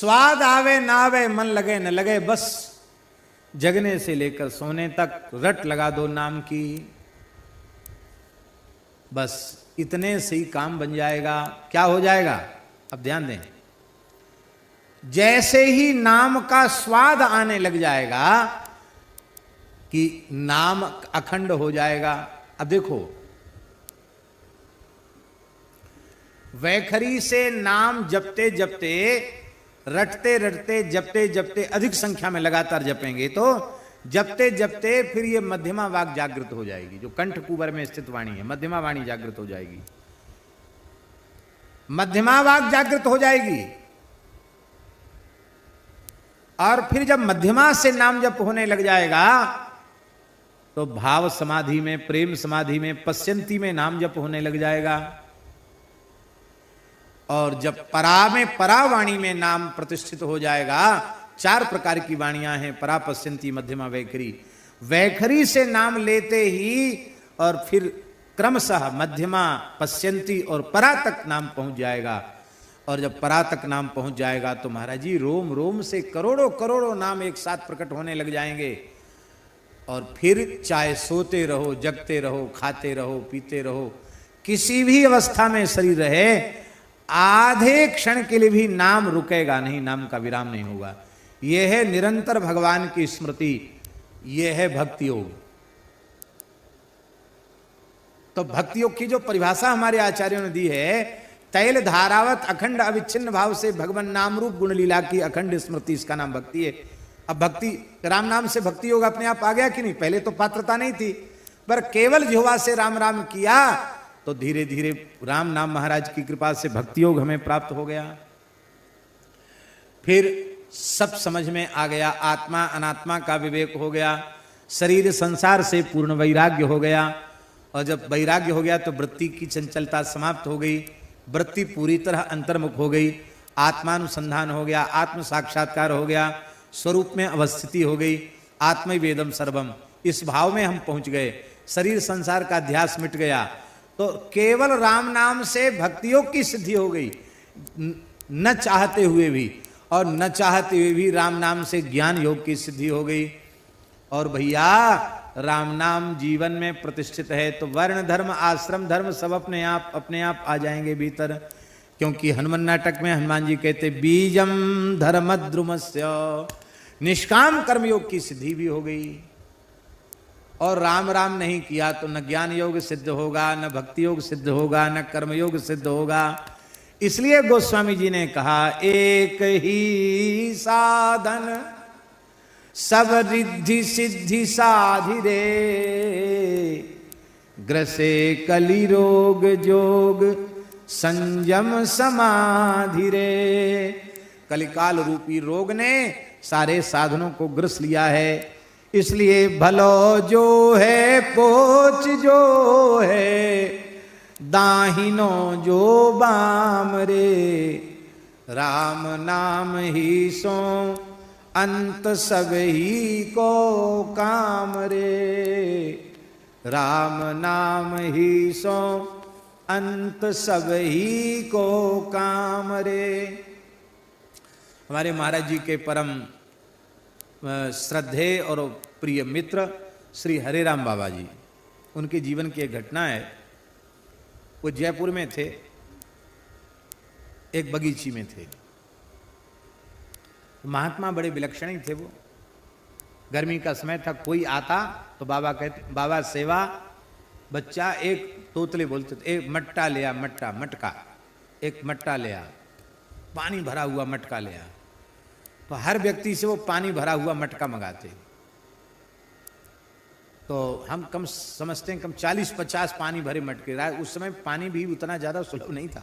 स्वाद आवे ना आवे, मन लगे न लगे, बस जगने से लेकर सोने तक रट लगा दो नाम की, बस इतने से ही काम बन जाएगा। क्या हो जाएगा? अब ध्यान दें, जैसे ही नाम का स्वाद आने लग जाएगा कि नाम अखंड हो जाएगा। अब देखो, वैखरी से नाम जपते जपते, रटते रटते, जपते जपते, अधिक संख्या में लगातार जपेंगे तो जपते जपते फिर ये मध्यमा वाक जागृत हो जाएगी। जो कंठ कुबर में स्थित वाणी है, मध्यमा वाणी जागृत हो जाएगी, मध्यमा वाक जागृत हो जाएगी। और फिर जब मध्यमा से नाम जप होने लग जाएगा तो भाव समाधि में, प्रेम समाधि में, पश्यंती में नाम जप होने लग जाएगा। और जब परा में, परा वाणी में नाम प्रतिष्ठित हो जाएगा, 4 प्रकार की वाणियां हैं, परा, पश्यंती, मध्यमा, वैखरी। वैखरी से नाम लेते ही और फिर क्रमशः मध्यमा, पश्यंती और परा तक नाम पहुंच जाएगा। और जब परा तक नाम पहुंच जाएगा तो महाराज जी रोम रोम से करोड़ों करोड़ों नाम एक साथ प्रकट होने लग जाएंगे। और फिर चाहे सोते रहो, जगते रहो, खाते रहो, पीते रहो, किसी भी अवस्था में शरीर रहे, आधे क्षण के लिए भी नाम रुकेगा नहीं, नाम का विराम नहीं होगा। यह है निरंतर भगवान की स्मृति, यह है भक्ति योग। तो भक्ति योग की जो परिभाषा हमारे आचार्यों ने दी है, तैल धारावत अखंड अविच्छिन्न भाव से भगवान नाम रूप गुण लीला की अखंड स्मृति, इसका नाम भक्ति है। अब भक्ति, राम नाम से भक्ति योग अपने आप आ गया कि नहीं? पहले तो पात्रता नहीं थी, पर केवल जिह्वा से राम राम किया तो धीरे धीरे राम नाम महाराज की कृपा से भक्ति योग हमें प्राप्त हो गया। फिर सब समझ में आ गया, आत्मा अनात्मा का विवेक हो गया, शरीर संसार से पूर्ण वैराग्य हो गया। और जब वैराग्य हो गया तो वृत्ति की चंचलता समाप्त हो गई, वृत्ति पूरी तरह अंतर्मुख हो गई, आत्मानुसंधान हो गया, आत्म साक्षात्कार हो गया, स्वरूप में अवस्थिति हो गई, आत्म वेदम सर्वम, इस भाव में हम पहुंच गए, शरीर संसार का ध्यास मिट गया। तो केवल राम नाम से भक्ति योग की सिद्धि हो गई, न चाहते हुए भी, और न चाहते हुए भी राम नाम से ज्ञान योग की सिद्धि हो गई। और भैया राम नाम जीवन में प्रतिष्ठित है तो वर्ण धर्म, आश्रम धर्म सब अपने आप आ जाएंगे भीतर। क्योंकि हनुमान नाटक में हनुमान जी कहते बीजम धर्म द्रुमस्य, निष्काम कर्म योग की सिद्धि भी हो गई। और राम राम नहीं किया तो न ज्ञान योग सिद्ध होगा, न भक्ति योग सिद्ध होगा, न कर्म योग सिद्ध होगा। इसलिए गोस्वामी जी ने कहा एक ही साधन सब रिद्धि सिद्धि साधि रे, ग्रसे कली रोग जोग संयम समाधि रे। कलिकाल रूपी रोग ने सारे साधनों को ग्रस लिया है, इसलिए भलो जो है पोच जो है, दाहिनो जो बाम रे, राम नाम ही सो अंत सब ही को काम रे, राम नाम ही सो अंत सब ही को काम रे। हमारे महाराज जी के परम श्रद्धेय और प्रिय मित्र श्री हरे राम बाबा जी, उनके जीवन की एक घटना है। वो जयपुर में थे, एक बगीची में थे। महात्मा बड़े विलक्षण ही थे वो। गर्मी का समय था, कोई आता तो बाबा कहते, बाबा सेवा, बच्चा एक तोतले बोलते थे, एक मट्टा ले आ, मट्टा, मटका, एक मट्टा ले आ, पानी भरा हुआ मटका ले आ। तो हर व्यक्ति से वो पानी भरा हुआ मटका मंगाते। तो हम कम समझते हैं, कम 40-50 पानी भरे मटके। उस समय पानी भी उतना ज़्यादा सुलभ नहीं था।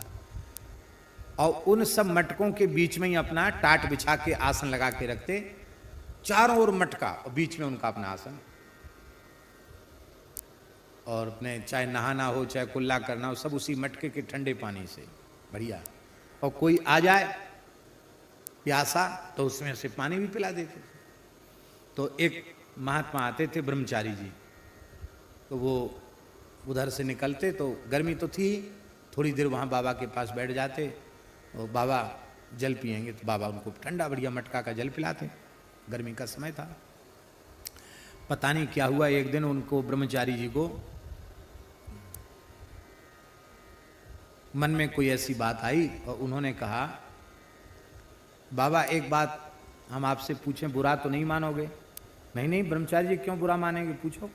और उन सब मटकों के बीच में ही अपना टाट बिछा के आसन लगा के रखते, चारों ओर मटका और बीच में उनका अपना आसन। और अपने चाहे नहाना हो, चाहे कुल्ला करना हो, सब उसी मटके के ठंडे पानी से बढ़िया। और कोई आ जाए प्यासा तो उसमें से पानी भी पिला देते। तो एक महात्मा आते थे, ब्रह्मचारी जी, तो वो उधर से निकलते तो गर्मी तो थी, थोड़ी देर वहाँ बाबा के पास बैठ जाते। और बाबा जल पिएंगे। तो बाबा उनको ठंडा बढ़िया मटका का जल पिलाते, गर्मी का समय था। पता नहीं क्या हुआ, एक दिन उनको ब्रह्मचारी जी को मन में कोई ऐसी बात आई और उन्होंने कहा, बाबा एक बात हम आपसे पूछें, बुरा तो नहीं मानोगे? नहीं नहीं ब्रह्मचारी जी क्यों बुरा मानेंगे, पूछो।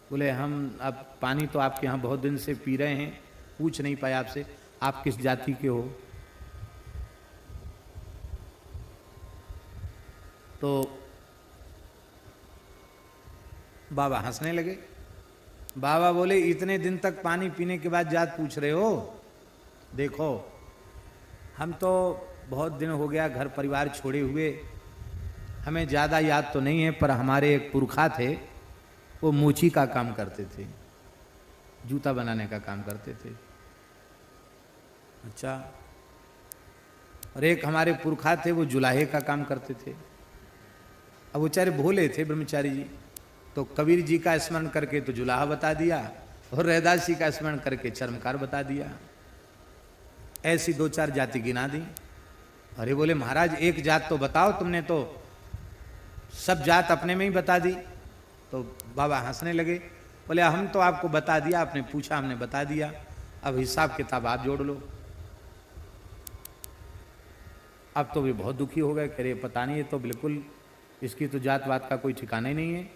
बोले हम अब पानी तो आपके यहाँ बहुत दिन से पी रहे हैं, पूछ नहीं पाए आपसे, आप किस जाति के हो? तो बाबा हंसने लगे। बाबा बोले इतने दिन तक पानी पीने के बाद जात पूछ रहे हो? देखो हम तो बहुत दिन हो गया घर परिवार छोड़े हुए, हमें ज़्यादा याद तो नहीं है, पर हमारे एक पुरखा थे, वो मोची का काम करते थे, जूता बनाने का काम करते थे। अच्छा। और एक हमारे पुरखा थे वो जुलाहे का काम करते थे। अब वो बेचारे भोले थे ब्रह्मचारी जी, तो कबीर जी का स्मरण करके तो जुलाहा बता दिया और रैदास जी का स्मरण करके चर्मकार बता दिया। ऐसी दो चार जाति गिना दी। अरे बोले महाराज एक जात तो बताओ, तुमने तो सब जात अपने में ही बता दी। तो बाबा हंसने लगे, बोले हम तो आपको बता दिया, आपने पूछा हमने बता दिया, अब हिसाब किताब आप जोड़ लो। अब तो वे बहुत दुखी हो गए, कह रहे पता नहीं, ये तो बिल्कुल इसकी तो जात वात का कोई ठिकाना ही नहीं है,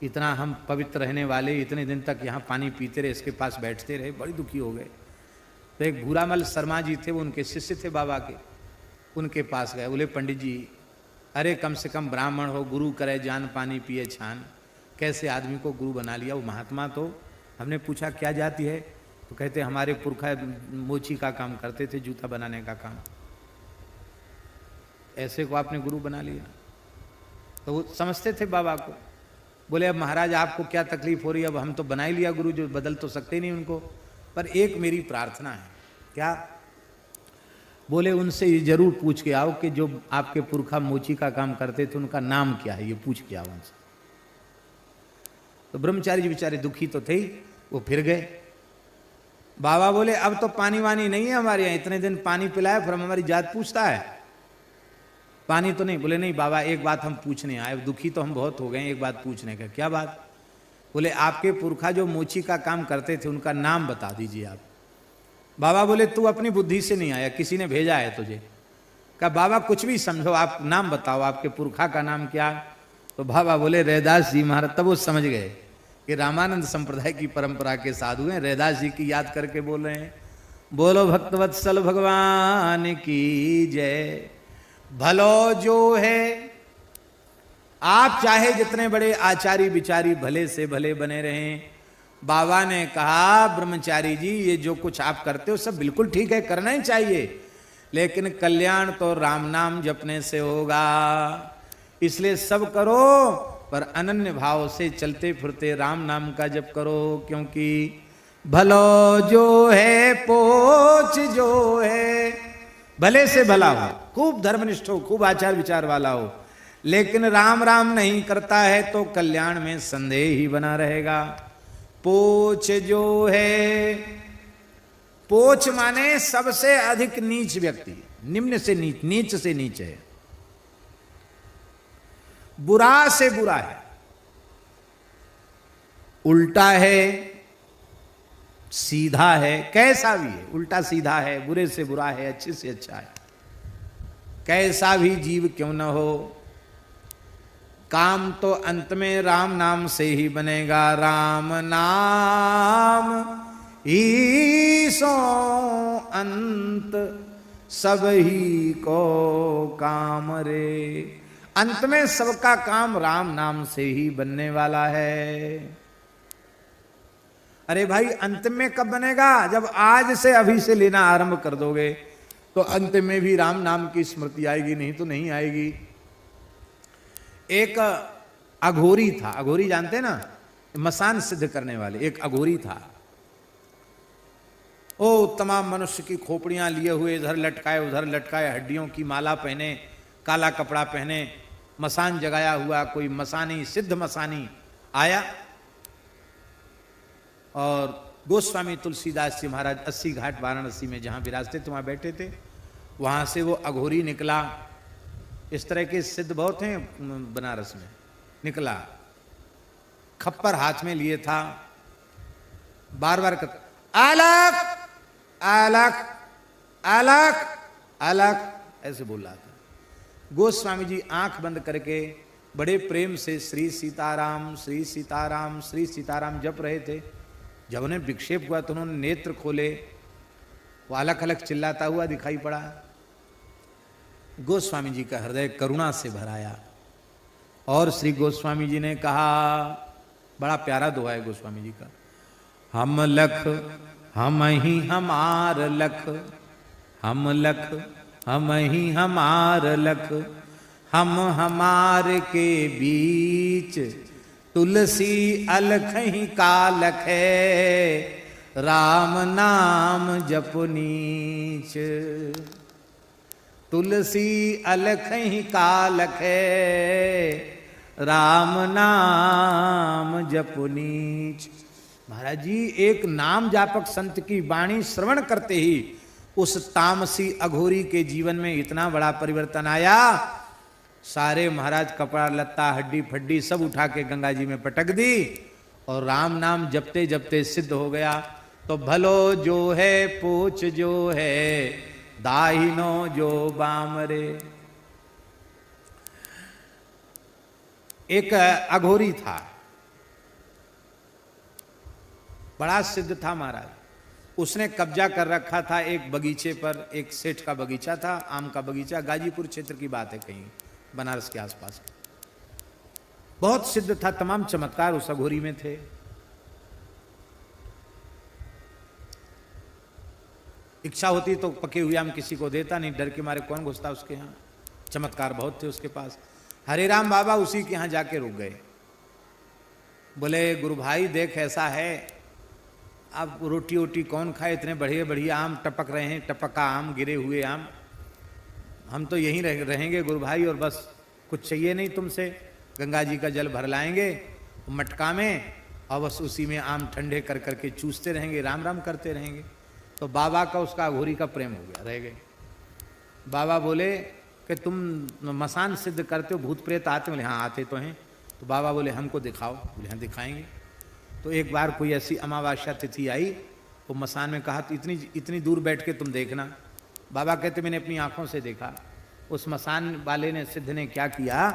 इतना हम पवित्र रहने वाले इतने दिन तक यहाँ पानी पीते रहे, इसके पास बैठते रहे, बड़ी दुखी हो गए। तो एक भूरामल शर्मा जी थे, वो उनके शिष्य थे बाबा के, उनके पास गए। बोले पंडित जी अरे कम से कम ब्राह्मण हो, गुरु करे जान पानी पिए छान, कैसे आदमी को गुरु बना लिया? वो महात्मा तो, हमने पूछा क्या जाति है? तो कहते हमारे पुरखा मोची का काम करते थे, जूता बनाने का काम, ऐसे को आपने गुरु बना लिया? तो वो समझते थे बाबा को। बोले अब महाराज आपको क्या तकलीफ हो रही है, अब हम तो बना ही लिया गुरु, जो बदल तो सकते नहीं उनको, पर एक मेरी प्रार्थना है। क्या? बोले उनसे ये जरूर पूछ के आओ कि जो आपके पुरखा मोची का काम करते थे उनका नाम क्या है, ये पूछ के आओ उनसे। तो ब्रह्मचारी जी बेचारे दुखी तो थे ही, वो फिर गए। बाबा बोले अब तो पानी वानी नहीं है हमारे यहाँ, इतने दिन पानी पिलाया फिर हमारी जात पूछता है, पानी तो नहीं? बोले नहीं बाबा एक बात हम पूछने आए, दुखी तो हम बहुत हो गए, एक बात पूछने का। क्या बात? बोले आपके पुरखा जो मोची का काम करते थे उनका नाम बता दीजिए आप। बाबा बोले तू अपनी बुद्धि से नहीं आया, किसी ने भेजा है तुझे? कहा बाबा कुछ भी समझो, आप नाम बताओ, आपके पुरखा का नाम क्या? तो बाबा बोले रैदास जी महाराज। तब वो समझ गए कि रामानंद संप्रदाय की परंपरा के साधु हैं, रैदास जी की याद करके बोल रहे हैं। बोलो भक्तवत्सल भगवान की जय। भलो जो है, आप चाहे जितने बड़े आचारी विचारी भले से भले बने रहें, बाबा ने कहा ब्रह्मचारी जी ये जो कुछ आप करते हो सब बिल्कुल ठीक है, करना ही चाहिए, लेकिन कल्याण तो राम नाम जपने से होगा, इसलिए सब करो पर अनन्य भाव से चलते फिरते राम नाम का जप करो, क्योंकि भलो जो है पोच जो है, भले से भला हो, खूब धर्मनिष्ठ हो, खूब आचार विचार वाला हो, लेकिन राम राम नहीं करता है तो कल्याण में संदेह ही बना रहेगा। पोच जो है, पोच माने सबसे अधिक नीच व्यक्ति, निम्न से नीच, नीच से नीच है, बुरा से बुरा है, उल्टा है, सीधा है, कैसा भी है, उल्टा सीधा है, बुरे से बुरा है, अच्छे से अच्छा है, कैसा भी जीव क्यों न हो, काम तो अंत में राम नाम से ही बनेगा। राम नाम ही सो अंत सब ही को काम रे, अंत में सबका काम राम नाम से ही बनने वाला है। अरे भाई अंत में कब बनेगा? जब आज से अभी से लेना आरंभ कर दोगे तो अंत में भी राम नाम की स्मृति आएगी, नहीं तो नहीं आएगी। एक अघोरी था, अघोरी जानते ना, मसान सिद्ध करने वाले, एक अघोरी था। ओ तमाम मनुष्य की खोपड़ियां लिए हुए इधर लटकाए उधर लटकाए, हड्डियों की माला पहने, काला कपड़ा पहने, मसान जगाया हुआ, कोई मसानी सिद्ध मसानी आया और गोस्वामी तुलसीदास जी महाराज 80 घाट वाराणसी में जहां विराजते थे वहां बैठे थे। वहां से वो अघोरी निकला। इस तरह के सिद्ध बहुत हैं बनारस में। निकला, खप्पर हाथ में लिए था, बार बार अलग अलग अलग अलग ऐसे बोल रहा था। गोस्वामी जी आंख बंद करके बड़े प्रेम से श्री सीताराम श्री सीताराम श्री सीताराम जप रहे थे। जब उन्हें विक्षेप हुआ तो उन्होंने नेत्र खोले, वो अलग अलग चिल्लाता हुआ दिखाई पड़ा। गोस्वामी जी का हृदय करुणा से भराया और श्री गोस्वामी जी ने कहा, बड़ा प्यारा दुआ है गोस्वामी जी का, हम लख हम ही हमार लख, हम लख हम ही हमार लख, हम हमार के बीच तुलसी अलख ही कालख है, राम नाम जप नीच। तुलसी अलख ही कालख है, राम नाम जप नीच। महाराज जी एक नाम जापक संत की वाणी श्रवण करते ही उस तामसी अघोरी के जीवन में इतना बड़ा परिवर्तन आया। सारे महाराज कपड़ा लत्ता हड्डी फड्डी सब उठा के गंगा जी में पटक दी और राम नाम जपते जपते सिद्ध हो गया। तो भलो जो है पूछ जो है, दाहिनो जो बामरे। एक अघोरी था, बड़ा सिद्ध था महाराज। उसने कब्जा कर रखा था एक बगीचे पर। एक सेठ का बगीचा था, आम का बगीचा, गाजीपुर क्षेत्र की बात है, कहीं बनारस के आसपास। बहुत सिद्ध था, तमाम चमत्कार उस अघोरी में थे। इच्छा होती तो पके हुए आम किसी को देता नहीं, डर के मारे कौन घुसता उसके यहाँ। चमत्कार बहुत थे उसके पास। हरे राम बाबा उसी के यहाँ जाके रुक गए। बोले गुरु भाई देख ऐसा है, अब रोटी वोटी कौन खाए, इतने बढ़िया बढ़िया आम टपक रहे हैं, टपका आम, गिरे हुए आम, हम तो यहीं रहेंगे गुरु भाई, और बस कुछ चाहिए नहीं तुमसे, गंगा जी का जल भर लाएंगे मटका में और बस उसी में आम ठंडे कर करके चूसते रहेंगे, राम राम करते रहेंगे। तो बाबा का उसका अघोरी का प्रेम हो गया, रह गए। बाबा बोले कि तुम मसान सिद्ध करते हो, भूत प्रेत आते? बोले हाँ आते तो हैं। तो बाबा बोले हमको दिखाओ। बोले हाँ दिखाएंगे। तो एक बार कोई ऐसी अमावस्या तिथि आई, वो मसान में कहा तो इतनी दूर बैठ के तुम देखना। बाबा कहते मैंने अपनी आंखों से देखा। उस मसान वाले ने, सिद्ध ने क्या किया,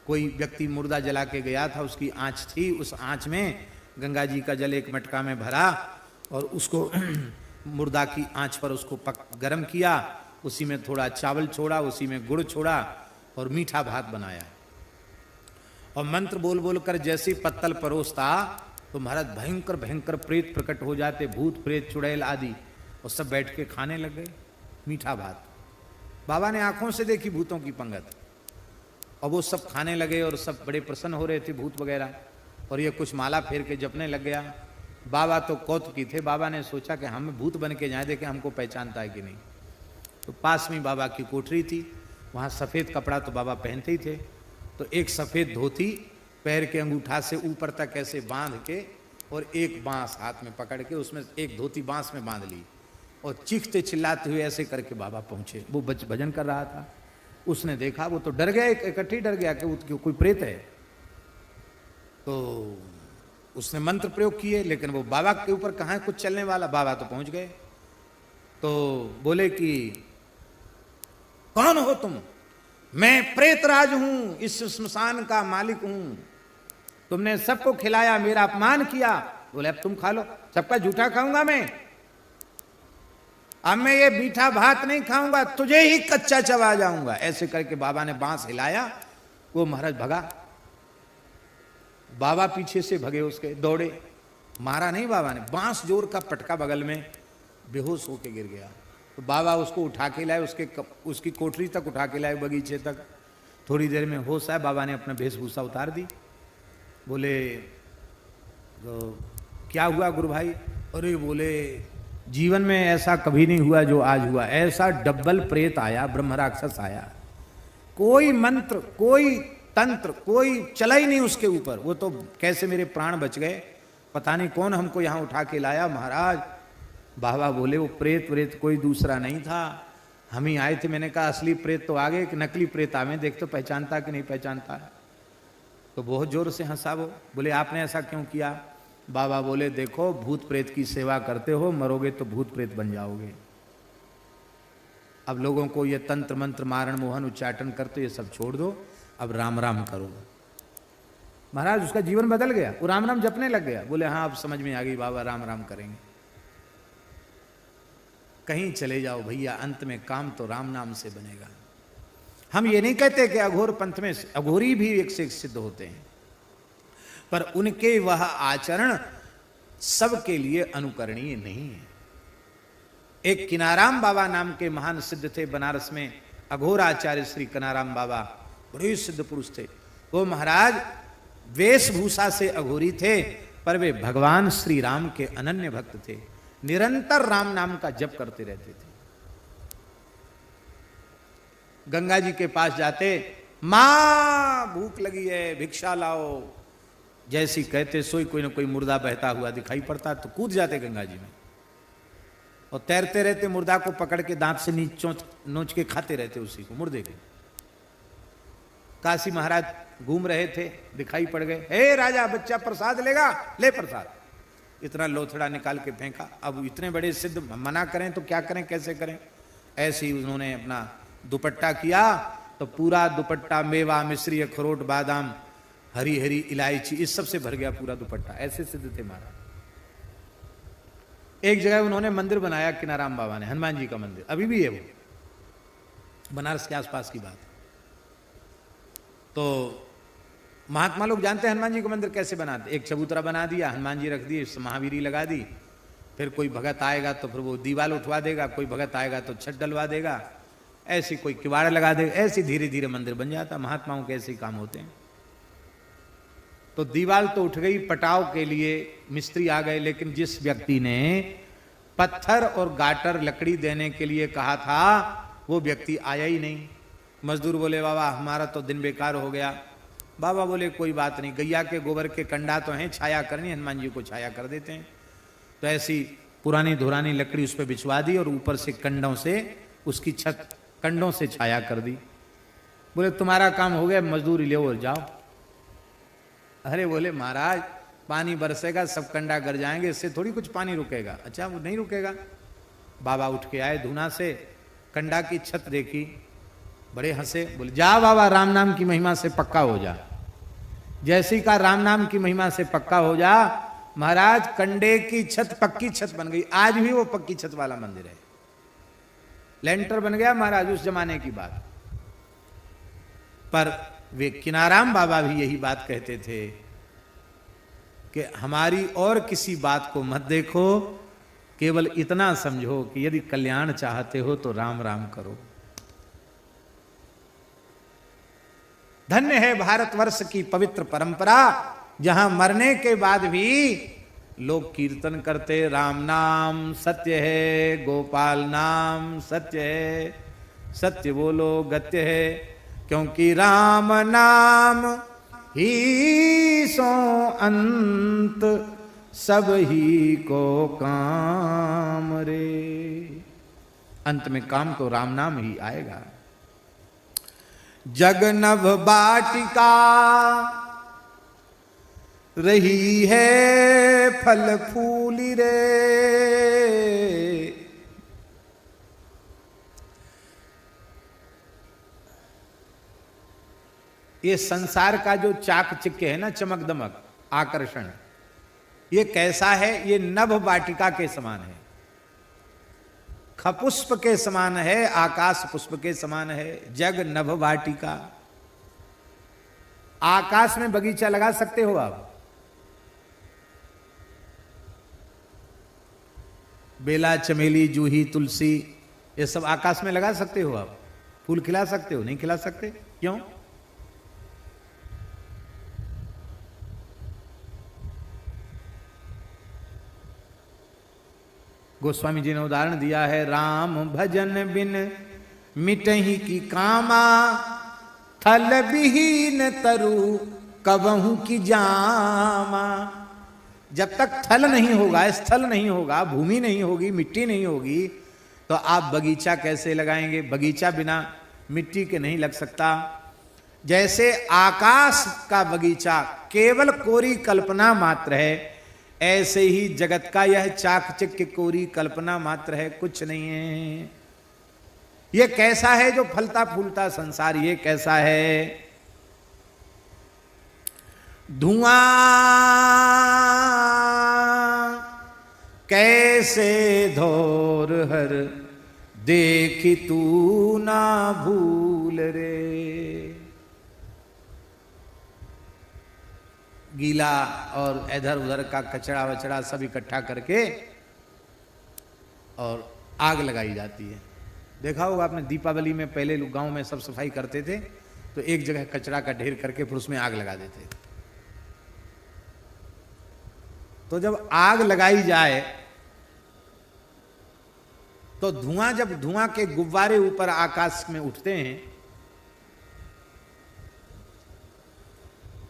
कोई व्यक्ति मुर्दा जला के गया था, उसकी आँच थी, उस आँच में गंगा जी का जल एक मटका में भरा और उसको मुर्दा की आँच पर उसको गरम किया, उसी में थोड़ा चावल छोड़ा, उसी में गुड़ छोड़ा और मीठा भात बनाया और मंत्र बोल बोल कर जैसे पत्तल परोसता तो महाराज भयंकर भयंकर प्रेत प्रकट हो जाते, भूत प्रेत चुड़ैल आदि, और सब बैठ के खाने लग गए मीठा भात। बाबा ने आंखों से देखी भूतों की पंगत, और वो सब खाने लगे और सब बड़े प्रसन्न हो रहे थे भूत वगैरह, और ये कुछ माला फेर के जपने लग गया। बाबा तो कौतुकी थे, बाबा ने सोचा कि हम भूत बन के जाए, देखें हमको पहचानता है कि नहीं। तो पास में बाबा की कोठरी थी, वहाँ सफ़ेद कपड़ा तो बाबा पहनते ही थे, तो एक सफ़ेद धोती पैर के अंगूठा से ऊपर तक ऐसे बांध के और एक बांस हाथ में पकड़ के उसमें एक धोती बांस में बांध ली और चीखते चिल्लाते हुए ऐसे करके बाबा पहुँचे। वो भजन कर रहा था, उसने देखा, वो तो डर गया, इकट्ठे डर गया कि कोई प्रेत है। तो उसने मंत्र प्रयोग किए, लेकिन वो बाबा के ऊपर कहाँ है कुछ चलने वाला। बाबा तो पहुँच गए, तो बोले कि कौन हो तुम? मैं प्रेतराज हूं, इस श्मशान का मालिक हूं, तुमने सबको खिलाया, मेरा अपमान किया। बोले अब तुम खा लो। सबका झूठा खाऊंगा मैं, अब मैं ये मीठा भात नहीं खाऊंगा, तुझे ही कच्चा चबा जाऊंगा। ऐसे करके बाबा ने बांस हिलाया, वो महाराज भगा। बाबा पीछे से भगे, उसके दौड़े, मारा नहीं बाबा ने, बांस जोर का पटका बगल में, बेहोश होके गिर गया। तो बाबा उसको उठा के लाए, उसकी कोठरी तक उठा के लाए, बगीचे तक। थोड़ी देर में होश आया, बाबा ने अपना वेशभूषा उतार दी। बोले तो क्या हुआ गुरु भाई? अरे बोले जीवन में ऐसा कभी नहीं हुआ जो आज हुआ, ऐसा डबल प्रेत आया, ब्रह्म राक्षस आया, कोई मंत्र कोई तंत्र कोई चला ही नहीं उसके ऊपर। वो तो कैसे मेरे प्राण बच गए, पता नहीं कौन हमको यहाँ उठा के लाया महाराज। बाबा बोले वो प्रेत कोई दूसरा नहीं था, हम ही आए थे, मैंने कहा असली प्रेत तो आगे कि नकली प्रेत आवे, देख तो पहचानता कि नहीं पहचानता है। तो बहुत जोर से हंसा वो, बोले आपने ऐसा क्यों किया? बाबा बोले देखो भूत प्रेत की सेवा करते हो, मरोगे तो भूत प्रेत बन जाओगे। अब लोगों को ये तंत्र मंत्र मारण मोहन उच्चाटन करते ये सब छोड़ दो, अब राम राम करो। महाराज उसका जीवन बदल गया, वो राम राम जपने लग गया। बोले हाँ अब समझ में आ गई बाबा, राम राम करेंगे। कहीं चले जाओ भैया, अंत में काम तो राम नाम से बनेगा। हम ये नहीं कहते कि अघोर पंथ में अघोरी भी एक से एक सिद्ध होते हैं, पर उनके वह आचरण सबके लिए अनुकरणीय नहीं है। एक किनाराम बाबा नाम के महान सिद्ध थे बनारस में, अघोर आचार्य श्री किनाराम बाबा, बड़े सिद्ध पुरुष थे। वो महाराज वेशभूषा से अघोरी थे, पर वे भगवान श्री राम के अनन्य भक्त थे, निरंतर राम नाम का जप करते रहते थे। गंगा जी के पास जाते, मां भूख लगी है भिक्षा लाओ, जैसी कहते सोई कोई ना कोई मुर्दा बहता हुआ दिखाई पड़ता तो कूद जाते गंगा जी में, और तैरते रहते मुर्दा को पकड़ के दांत से नोच के खाते रहते उसी को, मुर्दे के। काशी महाराज घूम रहे थे, दिखाई पड़ गए, हे राजा बच्चा प्रसाद लेगा, ले प्रसाद। इतना लोथड़ा निकाल के फेंका। अब इतने बड़े सिद्ध मना करें तो क्या करें, कैसे करें? ऐसे ही उन्होंने अपना दुपट्टा किया तो पूरा दुपट्टा मेवा मिश्री अखरोट बादाम हरी हरी इलायची इस सब से भर गया पूरा दुपट्टा। ऐसे सिद्ध थे महाराज। एक जगह उन्होंने मंदिर बनाया किनाराम बाबा ने, हनुमान जी का मंदिर, अभी भी है वो, बनारस के आसपास की बात। तो महात्मा लोग जानते हैं हनुमान जी का मंदिर कैसे बनाते। एक चबूतरा बना दिया, हनुमान जी रख दिए, महावीरी लगा दी, फिर कोई भगत आएगा तो फिर वो दीवार उठवा देगा, कोई भगत आएगा तो छत डलवा देगा, ऐसी कोई किवाड़ लगा देगा, ऐसे धीरे धीरे मंदिर बन जाता। महात्माओं के ऐसे काम होते हैं। तो दीवार तो उठ गई, पटाव के लिए मिस्त्री आ गए, लेकिन जिस व्यक्ति ने पत्थर और गाटर लकड़ी देने के लिए कहा था वो व्यक्ति आया ही नहीं। मजदूर बोले बाबा हमारा तो दिन बेकार हो गया। बाबा बोले कोई बात नहीं, गैया के गोबर के कंडा तो हैं, छाया करनी, हनुमान जी को छाया कर देते हैं। तो ऐसी पुरानी धुरानी लकड़ी उस पर बिछवा दी और ऊपर से कंडों से उसकी छत कंडों से छाया कर दी। बोले तुम्हारा काम हो गया, मजदूरी ले और जाओ। अरे बोले महाराज पानी बरसेगा, सब कंडा गर जाएंगे, इससे थोड़ी कुछ पानी रुकेगा। अच्छा वो नहीं रुकेगा। बाबा उठ के आए धुना से, कंडा की छत देखी, बड़े हंसे, बोले जा बाबा राम नाम की महिमा से पक्का हो जा। जैसी का राम नाम की महिमा से पक्का हो जा, महाराज कंडे की छत पक्की छत बन गई। आज भी वो पक्की छत वाला मंदिर है, लेंटर बन गया महाराज, उस जमाने की बात। पर वे किनाराम बाबा भी यही बात कहते थे कि हमारी और किसी बात को मत देखो, केवल इतना समझो कि यदि कल्याण चाहते हो तो राम राम करो। धन्य है भारतवर्ष की पवित्र परंपरा, जहां मरने के बाद भी लोग कीर्तन करते, राम नाम सत्य है, गोपाल नाम सत्य है, सत्य बोलो गत्य है, क्योंकि राम नाम ही सो अंत सब ही को काम रे। अंत में काम तो राम नाम ही आएगा। जगनभ बाटिका रही है फल फूली रे, ये संसार का जो चाकचिक्य है ना, चमक दमक आकर्षण, ये कैसा है? ये नभ वाटिका के समान है, खपुष्प के समान है, आकाश पुष्प के समान है। जग नभ वाटिका, आकाश में बगीचा लगा सकते हो आप? बेला चमेली जूही तुलसी ये सब आकाश में लगा सकते हो आप? फूल खिला सकते हो? नहीं खिला सकते। क्यों? गोस्वामी जी ने उदाहरण दिया है, राम भजन बिन मिटही की कामा, थल विहीन तरु कबहू की जामा। जब तक थल नहीं होगा, स्थल नहीं होगा, भूमि नहीं होगी, मिट्टी नहीं होगी, तो आप बगीचा कैसे लगाएंगे? बगीचा बिना मिट्टी के नहीं लग सकता। जैसे आकाश का बगीचा केवल कोरी कल्पना मात्र है, ऐसे ही जगत का यह चाकचक्य कोरी कल्पना मात्र है, कुछ नहीं है। ये कैसा है जो फलता फूलता संसार, ये कैसा है? धुआं कैसे धोर हर देखी तू ना भूल रे। गीला और इधर उधर का कचरा वचड़ा सब इकट्ठा करके और आग लगाई जाती है। देखा होगा आपने, दीपावली में पहले लोग गांव में सब सफाई करते थे तो एक जगह कचरा का ढेर करके फिर उसमें आग लगा देते। तो जब आग लगाई जाए तो धुआं, जब धुआं के गुब्बारे ऊपर आकाश में उठते हैं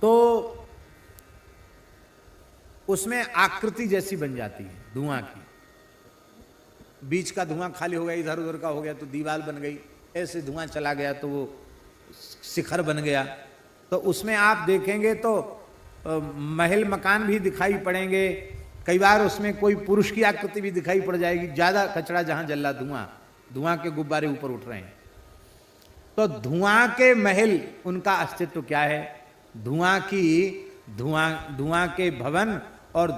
तो उसमें आकृति जैसी बन जाती है धुआं की। बीच का धुआं खाली हो गया, इधर उधर का हो गया तो दीवार बन गई, ऐसे धुआं चला गया तो वो शिखर बन गया। तो उसमें आप देखेंगे तो महल मकान भी दिखाई पड़ेंगे, कई बार उसमें कोई पुरुष की आकृति भी दिखाई पड़ जाएगी। ज्यादा कचरा जहां जल रहा, धुआं के गुब्बारे ऊपर उठ रहे हैं। तो धुआं के महल, उनका अस्तित्व क्या है? धुआं के भवन और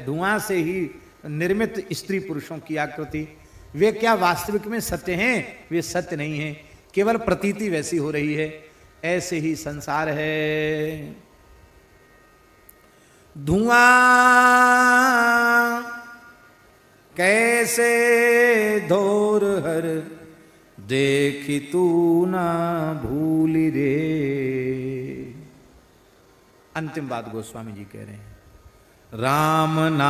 धुआं से ही निर्मित स्त्री पुरुषों की आकृति, वे क्या वास्तविक में सत्य हैं? वे सत्य नहीं है, केवल प्रतीति वैसी हो रही है। ऐसे ही संसार है। धुआं कैसे धोर हर देखी तू ना भूली रे। अंतिम बात गोस्वामी जी कह रहे हैं, राम नाम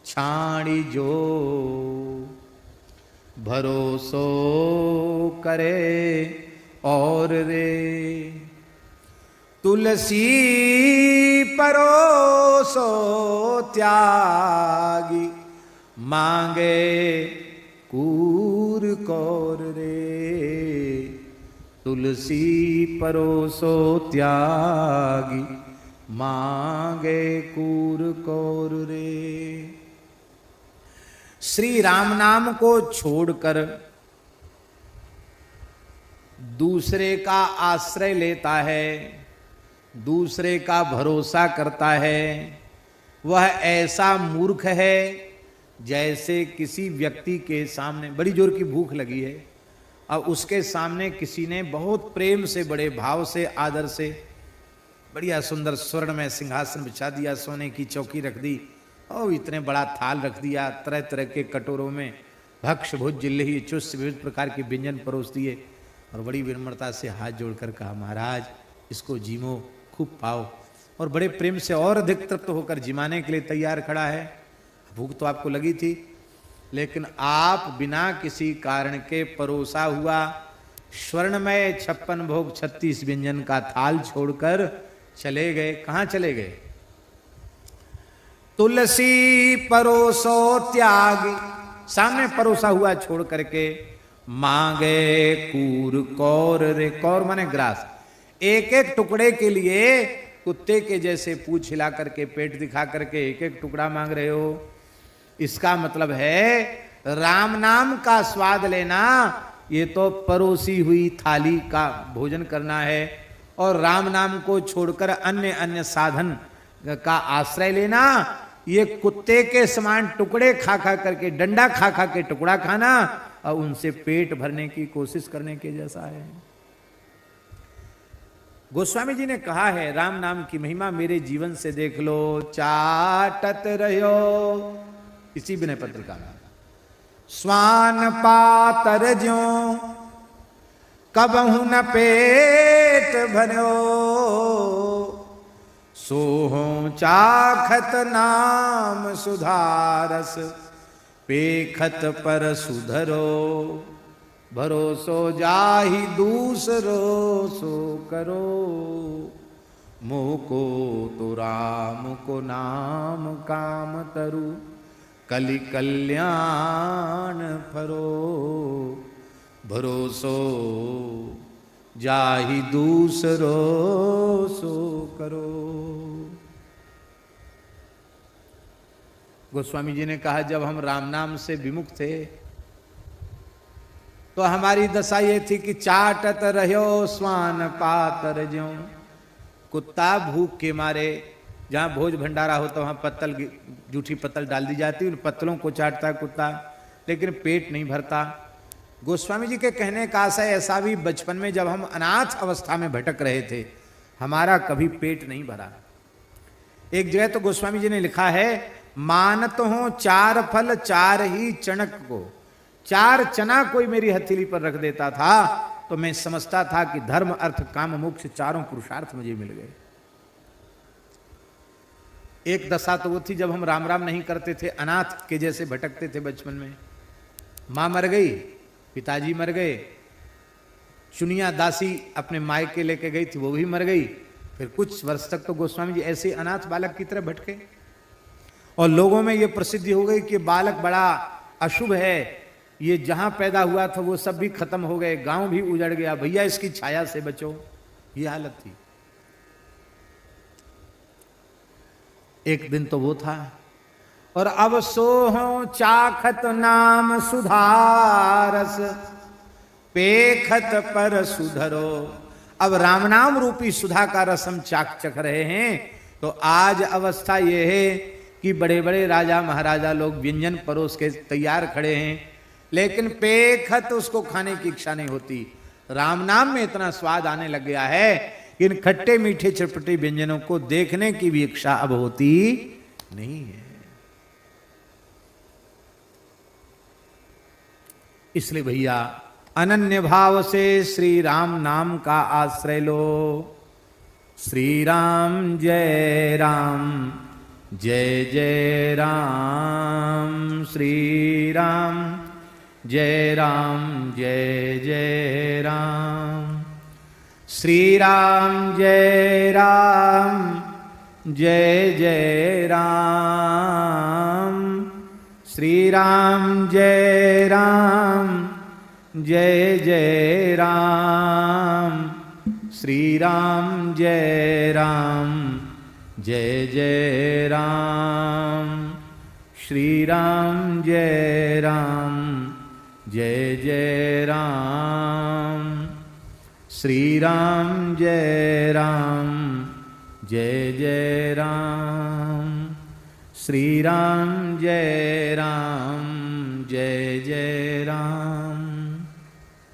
छाड़ी जो भरोसो करे और रे। तुलसी परोसो त्यागी मांगे कूर कौर रे। तुलसी परोसो त्यागी मांगे कूर कौर रे। श्री राम नाम को छोड़कर दूसरे का आश्रय लेता है, दूसरे का भरोसा करता है, वह ऐसा मूर्ख है जैसे किसी व्यक्ति के सामने बड़ी जोर की भूख लगी है और उसके सामने किसी ने बहुत प्रेम से, बड़े भाव से, आदर से बढ़िया सुंदर स्वर्ण में सिंहासन बिछा दिया, सोने की चौकी रख दी और इतने बड़ा थाल रख दिया, तरह तरह के कटोरों में भक्ष भुज जिल्लही चुस्त विविध प्रकार के व्यंजन परोस दिए और बड़ी विनम्रता से हाथ जोड़कर कहा, महाराज इसको जीमो, खूब पाओ। और बड़े प्रेम से और अधिक तृप्त होकर जिमाने के लिए तैयार खड़ा है। भूख तो आपको लगी थी, लेकिन आप बिना किसी कारण के परोसा हुआ स्वर्णमय 56 भोग 36 व्यंजन का थाल छोड़कर चले गए। कहां चले गए? तुलसी परोसो त्यागी, सामने परोसा हुआ छोड़ करके मांगे कूर कौर रे। कौर माने ग्रास। एक एक टुकड़े के लिए कुत्ते के जैसे पूंछ हिला करके, पेट दिखा करके एक एक टुकड़ा मांग रहे हो। इसका मतलब है राम नाम का स्वाद लेना, ये तो परोसी हुई थाली का भोजन करना है। और राम नाम को छोड़कर अन्य अन्य साधन का आश्रय लेना, ये कुत्ते के समान टुकड़े खा खा करके, डंडा खा खा के टुकड़ा खाना और उनसे पेट भरने की कोशिश करने के जैसा है। गोस्वामी जी ने कहा है, राम नाम की महिमा मेरे जीवन से देख लो, चाटत रहो। इसी विनय पत्रिका में, स्वान पातर ज्यों कबहु न पेट भरो, सोहों चाखत नाम सुधारस, पेखत पर सुधरो, भरोसो जाहि दूसरो सो करो, मोह को तो राम को नाम काम तरु, कलि कल्याण फरो, भरोसो जाहि दूसरो सो करो। गोस्वामी जी ने कहा जब हम राम नाम से विमुख थे तो हमारी दशा ये थी कि चाटत रहो स्वान पातर ज्यों, कुत्ता भूख के मारे, जहां भोज भंडारा होता वहां पत्तल, जूठी पत्तल डाल दी जाती, उन पत्तलों को चाटता है कुत्ता, लेकिन पेट नहीं भरता। गोस्वामी जी के कहने का आशय ऐसा भी, बचपन में जब हम अनाथ अवस्था में भटक रहे थे हमारा कभी पेट नहीं भरा। एक जगह तो गोस्वामी जी ने लिखा है, मानत हो चार फल चार ही चणक को, 4 चना कोई मेरी हथेली पर रख देता था तो मैं समझता था कि धर्म अर्थ काम मोक्ष 4 पुरुषार्थ मुझे मिल गए। एक दशा तो वो थी जब हम राम राम नहीं करते थे, अनाथ के जैसे भटकते थे बचपन में। मां मर गई, पिताजी मर गए, चुनिया दासी अपने मायके लेके गई थी वो भी मर गई। फिर कुछ वर्ष तक तो गोस्वामी जी ऐसे अनाथ बालक की तरह भटके और लोगों में ये प्रसिद्धि हो गई कि बालक बड़ा अशुभ है, ये जहां पैदा हुआ था वो सब भी खत्म हो गए, गांव भी उजड़ गया, भैया इसकी छाया से बचो, ये हालत थी। एक दिन तो वो था, और अब सोहो चाखत नाम सुधारस, पेखत पर सुधरो। अब राम नाम रूपी सुधा का रस हम चख रहे हैं। तो आज अवस्था ये है कि बड़े बड़े राजा महाराजा लोग व्यंजन परोस के तैयार खड़े हैं, लेकिन पेखत उसको खाने की इच्छा नहीं होती। राम नाम में इतना स्वाद आने लग गया है कि इन खट्टे मीठे चटपटे व्यंजनों को देखने की भी इच्छा अब होती नहीं है। इसलिए भैया अनन्य भाव से श्री राम नाम का आश्रय लो। श्री राम जय राम जय जय राम, श्री राम जय राम जय जय राम, श्री राम जय राम जय जय राम, श्री राम जय राम जय जय राम, श्री राम जय राम जय जय राम, श्री राम जय राम जय जय राम, श्री राम जय राम जय जय राम, श्री राम जय राम जय जय राम।